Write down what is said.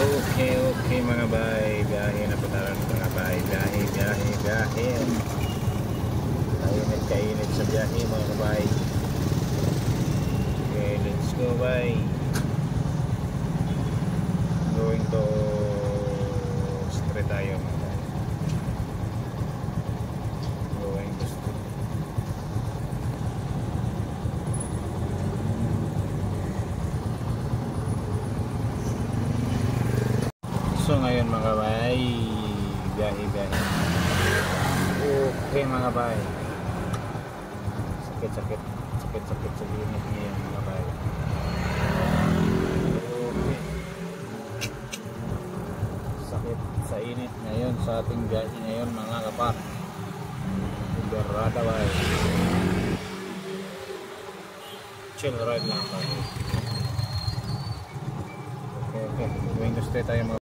Okay mga bay, biyahe na po tayo mga bay, biyahe. Tayo nagkainit sa biyahe mga bay. Okay, let's go bay. Going to street tayo mga bay. Going to street. So ngayon mga bay, biyahe. Okay mga bay. Sakit sa unit ngayon mga bay. Okay. Sakit sa init ngayon sa ating biyahe ngayon mga kapat. Berada bay. Chill ride lang bay. Okay. Going to stay tayo mga